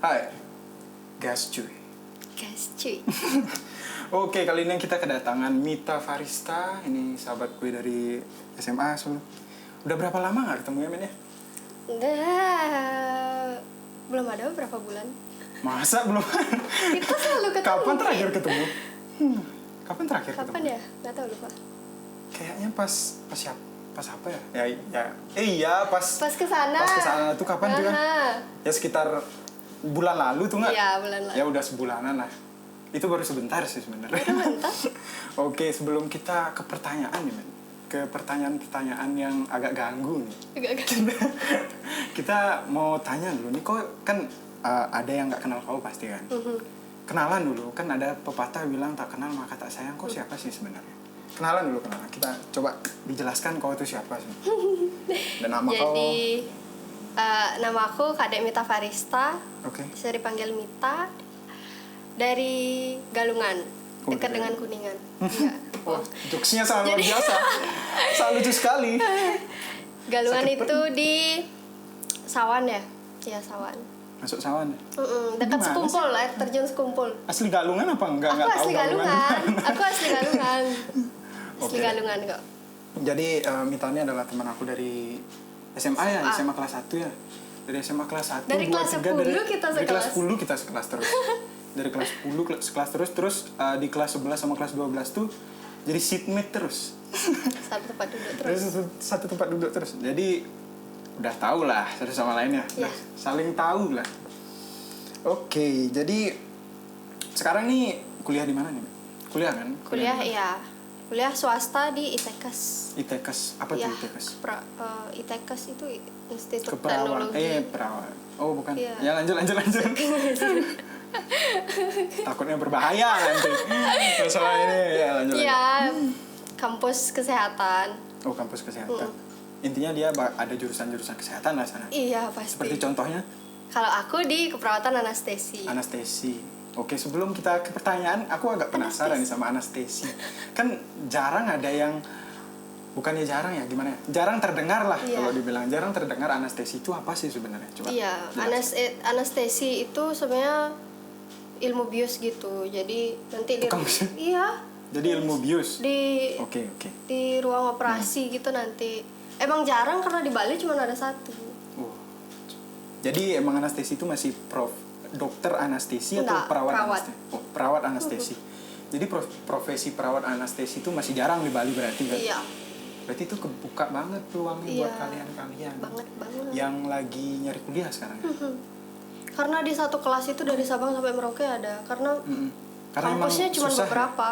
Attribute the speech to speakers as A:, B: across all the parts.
A: Hai, gas cuy.
B: Gas cuy.
A: Oke, kali ini kita kedatangan Mita Farista. Ini sahabat gue dari SMA. Udah berapa lama gak ketemu ya, Men ya?
B: Udah belum ada berapa bulan.
A: Masa belum?
B: Kita selalu ketemu.
A: Kapan terakhir ketemu? Kapan terakhir ketemu?
B: Kapan ya? Gak tahu, lupa.
A: Kayaknya pas apa ya? Iya, pas
B: kesana.
A: Pas kesana tuh kapan tuh ya? Ya sekitar bulan lalu tuh nggak?
B: Iya, bulan lalu.
A: Ya udah sebulanan lah. Itu baru sebentar sih sebenarnya.
B: Bentar.
A: Oke, sebelum kita ke pertanyaan nih, Men. Ke pertanyaan-pertanyaan yang agak ganggu nih. Kita mau tanya dulu nih, kok kan ada yang nggak kenal kau pasti kan? Kenalan dulu, kan ada pepatah bilang tak kenal maka tak sayang. Kau siapa sih sebenarnya? Kenalan dulu, kenalan. Kita coba dijelaskan kau itu siapa sih? Dan nama kau?
B: Jadi nama aku Kadek Mita Farista.
A: Oke.
B: Bisa dipanggil Mita. Dari Galungan, dekat
A: dari-
B: dengan Kuningan. Iya.
A: Wah, jokesnya sangat luar biasa. Sangat lucu sekali.
B: Galungan
A: Sakit
B: itu di Sawan ya? Iya, Sawan.
A: Masuk sawan.
B: Dekat
A: Gimana
B: Sekumpul, air terjun Sekumpul.
A: Asli Galungan apa enggak?
B: Aku
A: Enggak tahu
B: asli Galungan. Aku asli Galungan. Asli
A: Oke.
B: Galungan kok.
A: Jadi Mita ini adalah teman aku dari SMA ya, SMA kelas 1 ya. Dari SMA kelas 1,
B: Dari
A: 2,
B: kelas
A: 3,
B: 10 kita
A: dari kelas
B: sekelas.
A: 10 kita sekelas terus. Dari kelas 10 sekelas terus di kelas 11 sama kelas 12 tuh jadi seatmate terus.
B: Satu tempat duduk terus.
A: Satu tempat duduk terus. Jadi udah tahu lah satu sama lain ya.
B: Iya.
A: Udah saling tahu lah. Oke, jadi sekarang nih kuliah di mana nih? Kuliah kan?
B: Kuliah
A: di mana?
B: iya. Kuliah swasta di ITEKES.
A: ITEKES. Apa
B: Iya,
A: tuh ITEKES?
B: ITEKES itu Institut
A: Keperawan.
B: Teknologi.
A: Perawan. Oh, bukan.
B: Iya.
A: Ya lanjut. Takutnya berbahaya nanti. Soal ini ya lanjut.
B: Iya, kampus kesehatan.
A: Oh, kampus kesehatan. Intinya dia ada jurusan-jurusan kesehatan lah sana.
B: Iya, pasti.
A: Seperti contohnya
B: Kalau aku di keperawatan anestesi.
A: anestesi. Oke, sebelum kita ke pertanyaan, aku agak penasaran nih sama anestesi. Kan jarang ada yang, bukannya jarang ya, gimana ya? Jarang terdengar lah.
B: Iya.
A: Kalau dibilang jarang terdengar anestesi itu apa sih sebenarnya? Coba.
B: Iya,
A: jelaskan.
B: anestesi itu sebenarnya ilmu bius gitu. Jadi nanti di
A: Bukan.
B: iya,
A: Jadi ilmu bius.
B: di
A: Oke.
B: di ruang operasi gitu nanti. Emang jarang karena di Bali cuma ada satu.
A: Oh. Jadi emang anestesi itu masih dokter anestesi atau
B: Enggak,
A: perawat
B: perawat.
A: anestesi? Oh, perawat anestesi. Jadi profesi perawat anestesi itu masih jarang di Bali berarti kan?
B: Iya,
A: Berarti itu kebuka banget peluangnya
B: Iya.
A: buat kalian-kalian
B: banget.
A: yang lagi nyari kuliah sekarang ya?
B: Karena di satu kelas itu dari Sabang sampai Merauke ada. Karena
A: Karena emang
B: kampusnya cuma
A: susah ya?
B: beberapa.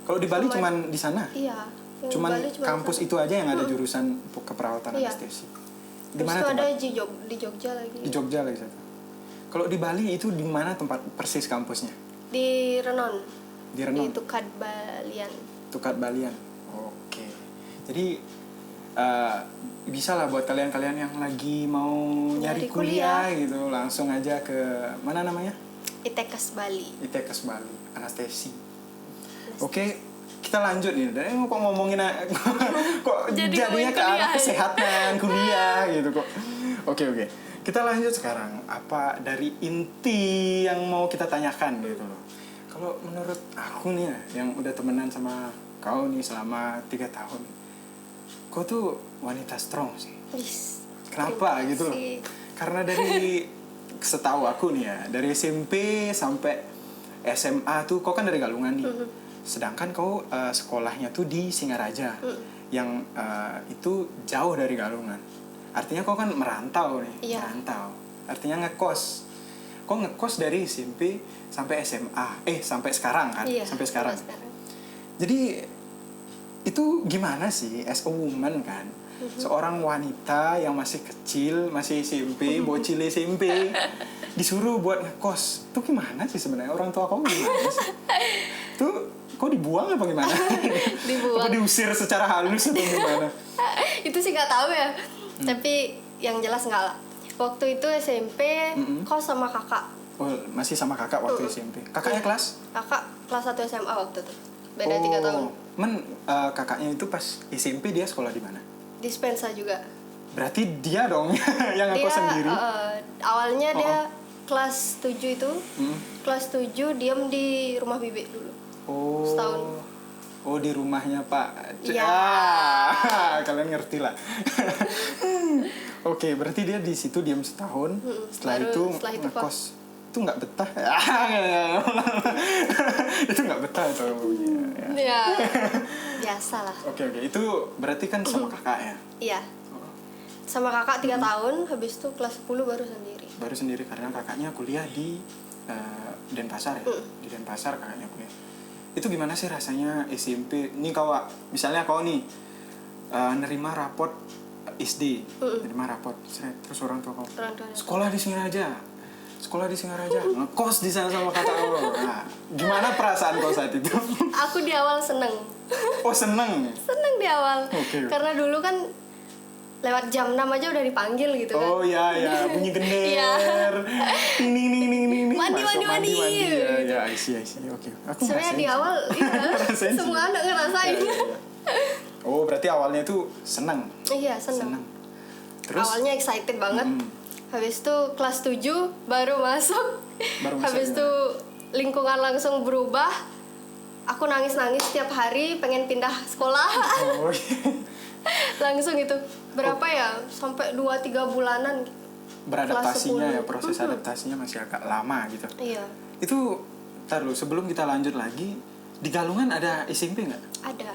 A: Kalau di Bali cuman di sana?
B: Iya. yang di
A: Cuman
B: Bali cuma
A: kampus
B: satu.
A: itu aja yang ada jurusan keperawatan
B: Iya.
A: anestesi. Di
B: Terus
A: mana
B: itu ada
A: tempat?
B: di Jogja lagi.
A: Di Jogja lagi satu. Kalau di Bali itu di mana tempat persis kampusnya?
B: Di Renon.
A: Di Renon.
B: Di Tukad Balian.
A: Tukat Balian. Oke. Jadi bisa lah buat kalian-kalian yang lagi mau nyari
B: Nyari
A: kuliah gitu, langsung aja ke mana namanya?
B: ITEKES Bali.
A: ITEKES Bali, anestesi. Oke, kita lanjut nih. Dan kok ngomongin kok
B: Jadi
A: jadinya
B: ngomongin
A: ke arah
B: kuliah.
A: kesehatan, kuliah gitu kok. Oke. Kita lanjut sekarang. Apa dari inti yang mau kita tanyakan gitu loh. Kalau menurut aku nih ya, yang udah temenan sama kau nih selama 3 tahun. Kau tuh wanita strong sih.
B: Wis.
A: Kenapa
B: Terima
A: gitu loh?
B: kasih.
A: Karena dari setahu aku nih ya, dari SMP sampai SMA tuh kau kan dari Galungan nih. Sedangkan kau sekolahnya tuh di Singaraja. Yang itu jauh dari Galungan. Artinya kau kan merantau nih,
B: Iya.
A: merantau. Artinya ngekos. Kau ngekos dari SMP sampai SMA. Sampai sekarang kan?
B: Iya,
A: Sampai sekarang.
B: sampai sekarang.
A: Jadi itu gimana sih as a woman kan? Seorang wanita yang masih kecil, masih SMP, bocil SMP, disuruh buat ngekos. Itu gimana sih sebenarnya? Orang tua kamu gimana sih? Tuh kok dibuang apa gimana?
B: Dibuang.
A: Apa diusir secara halus atau gimana?
B: Itu sih nggak tahu ya. Tapi yang jelas nggak lah. Waktu itu SMP kos sama kakak.
A: Oh, masih sama kakak waktu SMP. Kakaknya kelas?
B: Kakak kelas 1 SMA waktu itu. Beda 3 tahun.
A: Kakaknya itu pas SMP dia sekolah di mana?
B: Dispensa juga.
A: Berarti dia dong yang ngekos sendiri.
B: Awalnya dia kelas 7 itu, kelas 7 diam di rumah bibi dulu.
A: Oh.
B: Setahun.
A: Oh, di rumahnya Pak.
B: Iya.
A: Kalian ngerti lah. Oke, berarti dia di situ diam setahun. Setelah itu ngekos. Itu nggak betah. Itu nggak betah tuh.
B: Ya. Biasa lah.
A: Oke. Itu berarti kan sama kakak ya?
B: Iya. Sama kakak 3 tahun, habis itu kelas 10 baru sendiri.
A: Baru sendiri karena kakaknya kuliah di Denpasar ya? Di Denpasar kakaknya kuliah. Itu gimana sih rasanya SMP? Nih misalnya kau nih nerima raport SD, nerima raport, terus orang tua kau sekolah di Singaraja, ngekos di sana sama kakak kau. Nah, gimana perasaan kau saat itu?
B: Aku di awal seneng.
A: Oh, seneng?
B: Seneng di awal.
A: Okay.
B: Karena dulu kan lewat jam 6 aja udah dipanggil gitu kan.
A: Oh iya, bunyi gender. Ini.
B: Mandi.
A: Ya, I see. Oke. Aku
B: sebenarnya di awal semua anak ngerasain.
A: Ya. Oh, berarti awalnya itu senang.
B: Iya, senang.
A: Terus
B: awalnya excited banget. Habis itu kelas 7 baru masuk. Habis itu lingkungan langsung berubah. Aku nangis setiap hari pengen pindah sekolah.
A: Oh, iya.
B: Langsung itu berapa ya, sampai 2-3 bulanan
A: beradaptasinya ya, proses adaptasinya masih agak lama gitu.
B: Iya.
A: Itu ntar lu, sebelum kita lanjut lagi, di Galungan ada SMP nggak?
B: Ada.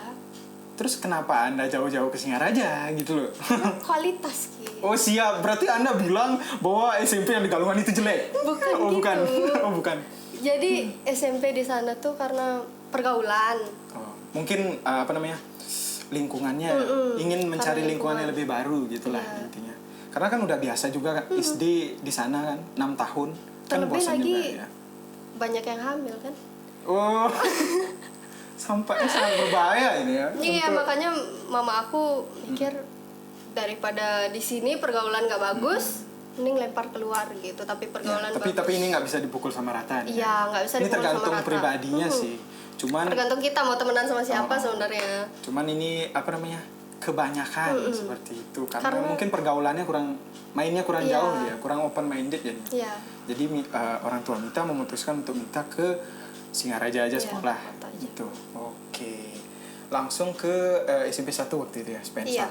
A: Terus kenapa Anda jauh-jauh ke Singaraja gitu loh?
B: Kualitas gitu.
A: Oh siap, berarti Anda bilang bahwa SMP yang di Galungan itu jelek?
B: Bukan
A: bukan.
B: Jadi SMP di sana tuh karena pergaulan.
A: Oh, mungkin lingkungannya ingin mencari lingkungannya lebih baru gitulah intinya. Karena kan udah biasa juga kan SD di sana kan 6 tahun.
B: Terlebih
A: kan bosan
B: lagi
A: juga ya.
B: Banyak yang hamil kan.
A: Oh. Sampai sangat berbahaya ini ya.
B: Iya, makanya mama aku mikir daripada di sini pergaulan gak bagus, mending lempar keluar gitu. Tapi pergaulan
A: ya,
B: bagus.
A: tapi ini nggak bisa dipukul sama rata.
B: Iya, nggak bisa dipukul sama rata.
A: Ini tergantung pribadinya sih. Cuman
B: tergantung kita mau temenan sama siapa sebenarnya.
A: Cuman ini kebanyakan seperti itu karena mungkin pergaulannya mainnya kurang jauh ya, kurang open minded jadi.
B: Iya.
A: Jadi orang tua Mita memutuskan untuk Mita ke Singaraja aja sekolah gitu. Oke. Langsung ke SMP 1 waktu itu ya, Spensa.
B: Iya,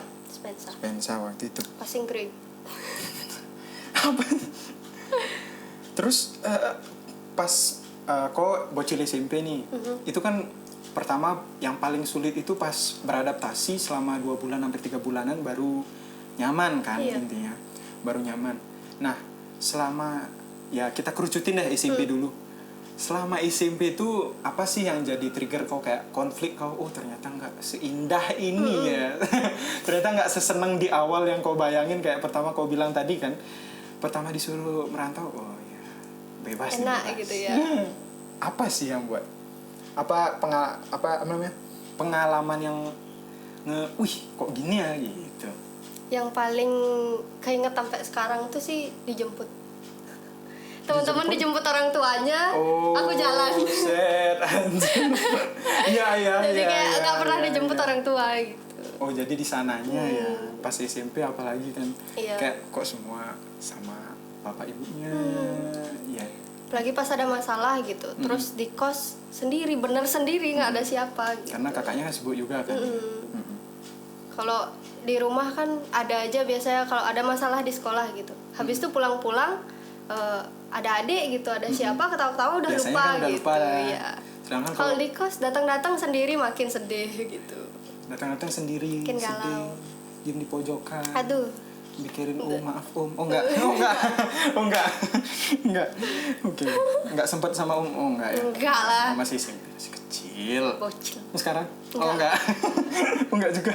A: Spensa waktu itu.
B: Passing grade.
A: Apa? Terus pas kok bocil SMP nih, itu kan pertama yang paling sulit itu pas beradaptasi selama 2 bulan sampai 3 bulanan baru nyaman kan intinya, baru nyaman. Nah selama ya kita kerucutin deh SMP dulu. Selama SMP itu apa sih yang jadi trigger kau kayak konflik kau? Oh ternyata nggak seindah ini ya, ternyata nggak seseneng di awal yang kau bayangin kayak pertama kau bilang tadi kan, pertama disuruh merantau, oh ya bebas
B: enak
A: bebas.
B: gitu ya.
A: Apa sih yang buat pengalaman yang kok gini ya gitu.
B: Yang paling keinget sampai sekarang tuh sih dijemput. Teman-teman dijemput orang tuanya, aku jalan.
A: Set anjir. Iya.
B: Jadi kayak nggak pernah dijemput orang tua gitu.
A: Oh jadi di sananya ya, pas SMP apalagi kan, kayak kok semua sama bapak ibunya, ya.
B: Apalagi pas ada masalah gitu, terus di kos sendiri, bener sendiri nggak ada siapa. Gitu.
A: Karena kakaknya kan sibuk juga kan.
B: Kalau di rumah kan ada aja biasanya kalau ada masalah di sekolah gitu. Habis itu pulang-pulang ada adik gitu, ada siapa ketawa-ketawa udah
A: biasanya
B: lupa
A: kan udah
B: gitu.
A: Lupa
B: ya.
A: Kalau
B: di kos datang-datang sendiri makin sedih gitu.
A: Datang-datang sendiri,
B: makin
A: sedih,
B: galau.
A: diem di pojokan.
B: Aduh.
A: Mikirin maaf oh enggak. Oke. Enggak sempat sama enggak ya.
B: Enggak lah.
A: Masih SMP, masih kecil.
B: Bocil.
A: Sekarang? Enggak. Enggak juga.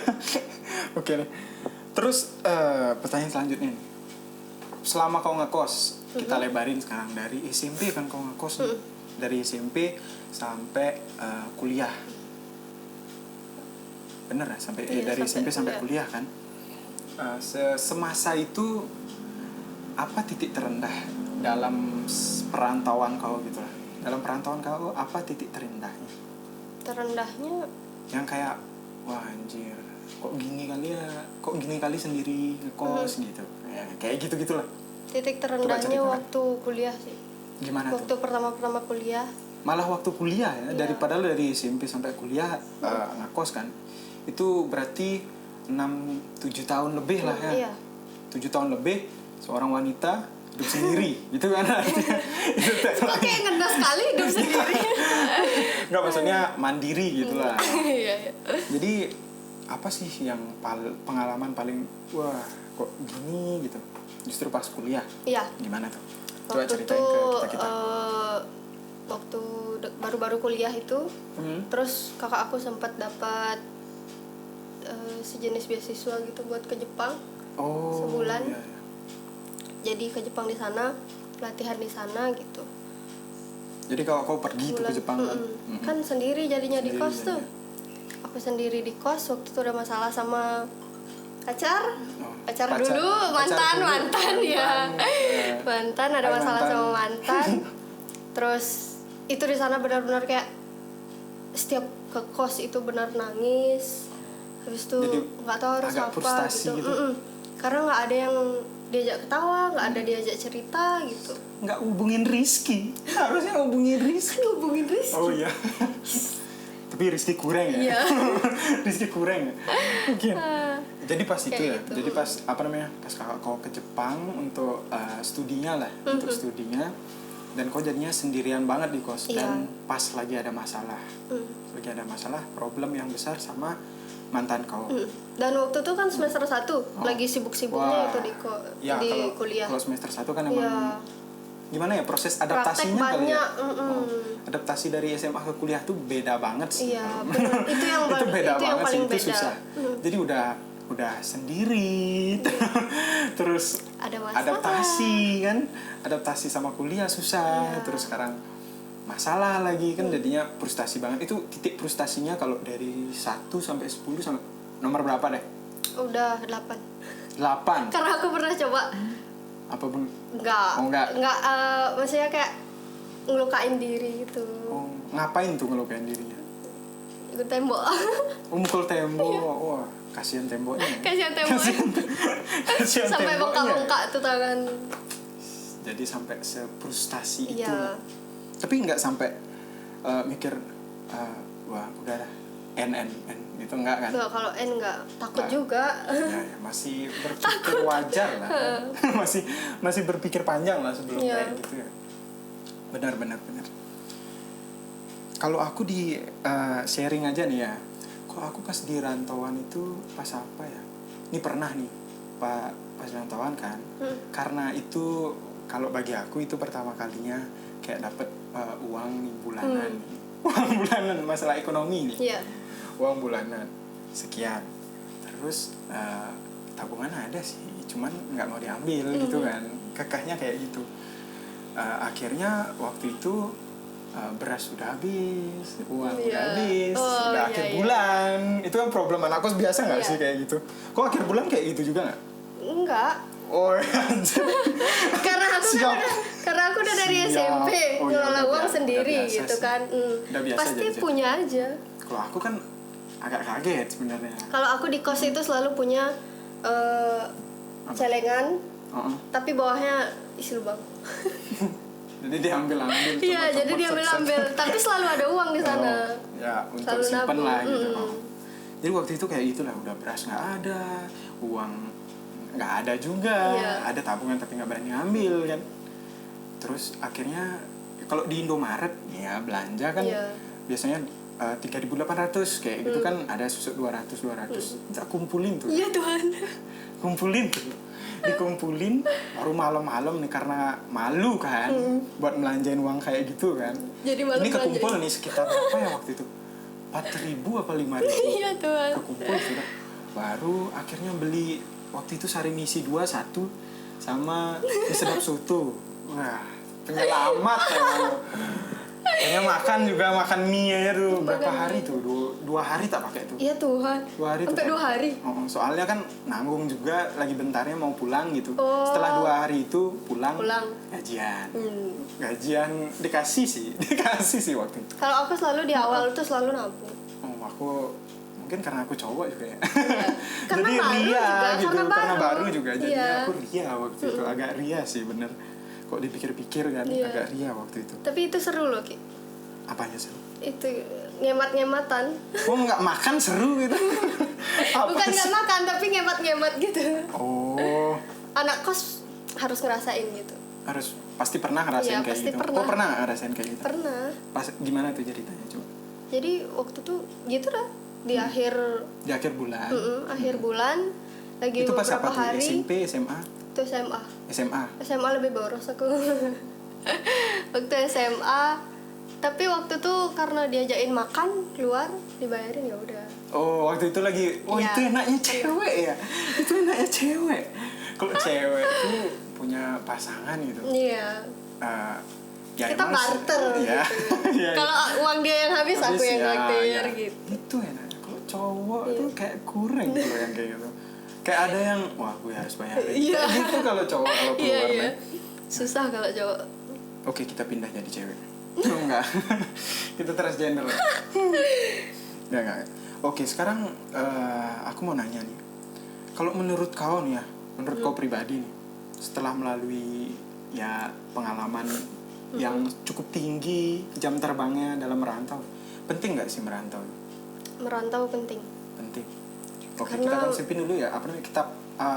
A: Oke nih. Terus pertanyaan selanjutnya nih. Selama kau ngekos, kita lebarin sekarang dari SMP kan kau ngekos nih. Dari SMP sampai kuliah. Bener ya? Dari SMP sampai kuliah kan? Semasa itu apa titik terendah dalam perantauan kau gitu lah? Dalam perantauan kau apa titik terendahnya?
B: Terendahnya
A: yang kayak wah anjir kok gini kali sendiri ngekos gitu ya, kayak gitu gitulah.
B: Titik
A: Coba
B: terendahnya
A: ceritakan.
B: waktu kuliah sih.
A: Gimana
B: Waktu
A: tuh?
B: pertama-pertama kuliah.
A: Malah waktu kuliah ya,
B: Iya.
A: daripada lu dari SMP sampai kuliah ngekos kan. Itu berarti 6-7 tahun lebih lah ya.
B: Iya.
A: 7 tahun lebih seorang wanita hidup sendiri gitu kan. Itu
B: Kok kayak ngenes sekali hidup sendiri.
A: nggak, maksudnya mandiri gitu lah.
B: Iya, iya.
A: Jadi apa sih yang pengalaman paling wah kok gini gitu justru pas kuliah?
B: Iya.
A: Gimana tuh? Coba
B: Waktu
A: ceritain
B: itu
A: ke kita.
B: waktu baru-baru kuliah itu, terus kakak aku sempat dapat sejenis beasiswa gitu buat ke Jepang.
A: Oh,
B: sebulan.
A: iya, iya.
B: Jadi ke Jepang di sana, latihan di sana gitu.
A: Jadi kalau kau pergi tuh ke Jepang kan?
B: Kan sendiri jadinya di
A: Sendiri
B: kos tuh.
A: jadinya.
B: Aku sendiri di kos waktu itu ada masalah sama pacar.
A: Oh,
B: Pacar dulu, mantan ya. Mantan ada
A: Hai,
B: masalah
A: mantan.
B: sama mantan. Terus itu di sana benar-benar kayak setiap ke kos itu benar nangis. Habis itu
A: Jadi
B: nggak tahu harus
A: agak
B: apa
A: frustasi
B: gitu.
A: gitu.
B: Karena nggak ada yang diajak ketawa, nggak ada diajak cerita gitu.
A: Nggak hubungin Rizky, harusnya hubungin Rizky.
B: Kan hubungin Rizky.
A: Oh iya. Tapi Rizky kurang ya?
B: Iya.
A: Rizky kurang ya? Mungkin. Jadi pas itu ya,
B: gitu.
A: jadi pas apa namanya, pas kau ke Jepang untuk studinya lah, untuk studinya, dan kau jadinya sendirian banget di kos.
B: Iya.
A: Dan pas lagi ada masalah, problem yang besar sama mantan kau.
B: Dan waktu itu kan semester 1 lagi sibuk-sibuknya
A: Wah.
B: itu
A: Ya,
B: di
A: kalau,
B: kuliah.
A: kalau semester 1 kan emang
B: Iya.
A: gimana ya proses
B: Praktek
A: adaptasinya kali ya.
B: banyak.
A: Adaptasi dari SMA ke kuliah tuh beda banget sih.
B: Iya, benar. Itu yang
A: itu beda
B: itu yang
A: banget
B: paling
A: sih, itu
B: beda.
A: susah. Jadi udah sendiri, terus
B: Ada masalah.
A: adaptasi kan, adaptasi sama kuliah susah,
B: Iya.
A: terus sekarang masalah lagi kan jadinya frustasi banget. Itu titik frustasinya kalau dari 1 sampai 10 sampai nomor berapa deh?
B: Udah 8.
A: 8.
B: Karena aku pernah coba
A: Apa pun?
B: enggak.
A: Oh, enggak.
B: Maksudnya kayak ngelukain diri gitu.
A: Oh, ngapain tuh ngelukain dirinya?
B: Ikut tembok.
A: Mukul tembok. Wah, kasihan temboknya.
B: Kasihan temboknya.
A: Kasihan
B: Sampai
A: temboknya.
B: bengkak-bengkak tuh tangan.
A: Jadi sampai sefrustasi itu.
B: Iya.
A: Tapi nggak sampai mikir wah udah lah N itu enggak kan?
B: Enggak, kalau N enggak takut
A: Nggak.
B: juga.
A: Ya, masih berpikir wajar lah. masih berpikir panjang lah sebelum
B: Iya.
A: kayak gitu ya. Benar. Kalau aku di sharing aja nih ya. Kalau aku pas di rantauan itu pas apa ya? Ini pernah nih pas rantauan kan. Karena itu kalau bagi aku itu pertama kalinya kayak dapet uang nih bulanan. Uang bulanan masalah ekonomi nih.
B: Iya.
A: Uang bulanan sekian. Terus tabungan ada sih, cuman nggak mau diambil gitu kan. Kekehnya kayak gitu. Akhirnya waktu itu beras sudah habis, uang
B: Iya.
A: udah habis,
B: Oh,
A: udah
B: iya,
A: akhir
B: iya.
A: bulan. Itu kan problem anakku biasa nggak
B: Iya.
A: sih kayak gitu? Kok akhir bulan kayak gitu juga nggak?
B: Enggak.
A: Oh, anjir.
B: Karena aku udah dari
A: Siap.
B: SMP
A: Oh, iya,
B: ngelola
A: udah
B: uang
A: biasa,
B: sendiri
A: udah biasa
B: gitu
A: sih.
B: kan.
A: Udah biasa
B: Pasti
A: jadi.
B: punya aja.
A: Kalau aku kan agak kaget sebenarnya.
B: Kalau aku di kos itu selalu punya celengan,
A: Heeh.
B: tapi bawahnya isi lubang.
A: Jadi diambil
B: Iya, jadi dia ambil, tapi selalu ada uang di sana.
A: Ya, untuk
B: Selalu
A: simpen
B: nabung.
A: lah gitu. Oh. Jadi waktu itu kayak gitulah, udah beras nggak ada, uang nggak ada juga,
B: Iya.
A: ada tabungan tapi nggak berani ambil kan. Terus akhirnya kalau di Indomaret ya belanja kan
B: Iya.
A: biasanya 3.800 kayak gitu kan, ada susuk 200. Kita kumpulin tuh.
B: Iya Tuhan.
A: Kumpulin tuh. Dikumpulin baru malam-malam nih karena malu kan buat melanjain uang kayak gitu kan.
B: Jadi malam
A: ini kekumpul
B: belanjain.
A: nih sekitar berapa ya waktu itu? 4.000 apa 5.000?
B: Iya Tuhan.
A: Kekumpul sudah. Baru akhirnya beli waktu itu sari misi 2 1 sama mie sedap soto. Wah, penyelamat ya. Kayaknya makan mie aja tuh berapa hari tuh? 2 hari tak pakai tuh.
B: Iya Tuhan.
A: 2 hari tuh.
B: Sampai 2 hari.
A: Oh, soalnya kan nanggung juga lagi bentarnya mau pulang gitu.
B: Oh.
A: Setelah 2 hari itu pulang. Gajian. Gajian dikasih sih waktu itu.
B: Kalau aku selalu di awal tuh selalu nabung.
A: Oh, aku mungkin karena aku cowok juga ya.
B: Iya. Karena
A: Jadi
B: baru
A: ria
B: juga,
A: gitu, karena
B: baru.
A: baru juga. Jadi
B: Iya.
A: aku ria waktu itu, agak ria sih bener. Kok dipikir-pikir kan,
B: Iya.
A: agak ria waktu itu.
B: Tapi itu seru loh Ki.
A: Apanya seru?
B: Itu ngemat-ngematan.
A: Oh nggak makan seru gitu? Apa
B: Bukan
A: sih?
B: nggak makan tapi ngemat-ngemat gitu.
A: Oh,
B: Anak kos harus ngerasain gitu.
A: harus pasti pernah ngerasain
B: Iya,
A: kayak
B: pasti
A: gitu.
B: pernah.
A: Oh pernah nggak ngerasain kayak gitu?
B: Pernah.
A: Pas gimana tuh ceritanya coba?
B: Jadi waktu tuh gitu dah di akhir
A: Di akhir bulan.
B: akhir bulan lagi
A: Itu pas
B: beberapa
A: apa tuh?
B: hari
A: SMP, SMA?
B: itu SMA.
A: SMA.
B: SMA lebih boros aku. Waktu SMA tapi waktu tuh karena diajakin makan keluar dibayarin ya udah.
A: Oh waktu itu lagi,
B: Iya.
A: itu enaknya cewek ya, itu enaknya cewek. Kalau cewek tuh punya pasangan gitu,
B: Iya.
A: ya
B: Kita
A: emang
B: barter
A: ya.
B: gitu.
A: Ya,
B: Kalau uang dia yang habis aku yang naktir gitu.
A: Itu enaknya. Kalau cowok
B: Iya.
A: tuh kayak kurang gitu yang kayak gitu. Kayak ada yang, wah gue harus bayarin.
B: Iya.
A: Kayak gitu kalau cowok kalau
B: Iya
A: keluar.
B: iya.
A: Nih.
B: Susah kalau cowok.
A: Oke kita pindah jadi cewek. Enggak. Kita transgender. Enggak. Oke sekarang aku mau nanya nih. Kalau menurut kau nih ya, menurut kau pribadi nih, setelah melalui ya pengalaman yang cukup tinggi jam terbangnya dalam merantau, penting nggak sih merantau?
B: Merantau penting.
A: Penting. Oke
B: Karena-
A: kita konsepin dulu ya, apa namanya, kita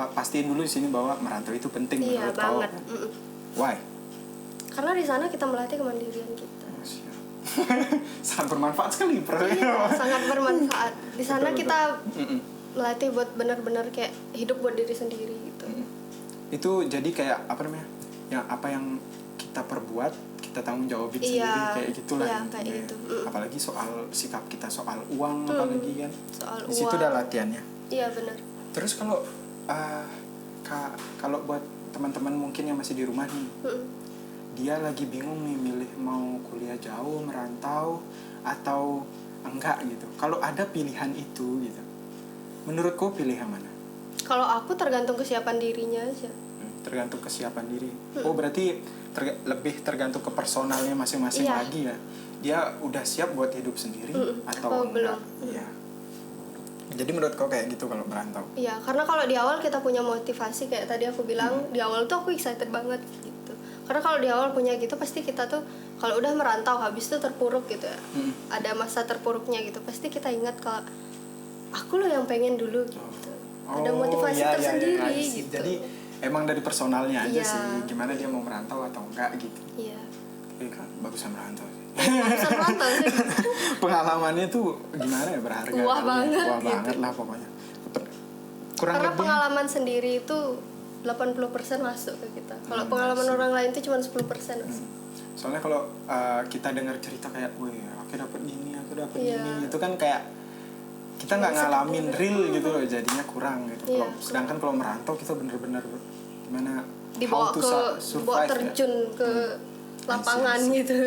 A: pastiin dulu di sini bahwa merantau itu penting
B: Iya
A: menurut kau.
B: banget.
A: Why?
B: Karena di sana kita melatih kemandirian kita.
A: Oh, siap. Sangat bermanfaat sekali bro.
B: Iya, sangat bermanfaat. Di sana
A: Betul,
B: kita
A: Mm-mm.
B: melatih buat benar-benar kayak hidup buat diri sendiri gitu.
A: Itu jadi kayak apa namanya, yang apa yang kita perbuat kita tanggung jawabin
B: Iya,
A: sendiri kayak gitulah
B: iya,
A: intinya.
B: kayak gitu.
A: Apalagi soal sikap kita soal uang apalagi kan
B: Soal
A: di situ
B: uang.
A: udah latihannya.
B: Iya benar.
A: Terus kalau kalau buat teman-teman mungkin yang masih di rumah nih, dia lagi bingung nih milih mau kuliah jauh merantau atau enggak gitu, kalau ada pilihan itu gitu, menurutku pilih yang mana?
B: Kalau aku tergantung kesiapan dirinya aja.
A: Tergantung kesiapan diri. Oh berarti lebih tergantung ke personalnya masing-masing
B: Iya.
A: lagi ya. Dia udah siap buat hidup sendiri atau
B: Atau
A: enggak?
B: belum.
A: Iya. Jadi menurut kau kayak gitu kalau merantau?
B: Iya, karena kalau di awal kita punya motivasi kayak tadi aku bilang, di awal tuh aku excited banget gitu. Karena kalau di awal punya gitu pasti kita tuh kalau udah merantau habis tuh terpuruk gitu ya. Ada masa terpuruknya gitu. Pasti kita ingat kalau aku loh yang pengen dulu gitu. Ada motivasi
A: iya,
B: tersendiri
A: iya, iya.
B: gitu.
A: Jadi emang dari personalnya aja
B: Iya.
A: sih, gimana dia mau merantau atau enggak gitu.
B: Iya.
A: Tapi kan bagusan merantau sih.
B: Bisa merantau sih.
A: Pengalamannya tuh gimana ya, berharga.
B: Wah
A: kali ya.
B: banget
A: Wah
B: gitu.
A: banget lah pokoknya. Kurang
B: Karena
A: lebih
B: pengalaman sendiri itu 80% masuk ke kita. Kalau pengalaman orang lain itu cuma 10% masuk.
A: soalnya kalau kita dengar cerita kayak, wih aku dapat gini, aku dapat
B: Iya.
A: gini, itu kan kayak kita nggak ngalamin real gitu loh, jadinya kurang gitu.
B: Iya,
A: Sedangkan kalau merantau kita bener-bener gimana
B: Dibawa
A: how to
B: ke
A: survive
B: dibawa
A: ya.
B: terjun ke lapangan gitu.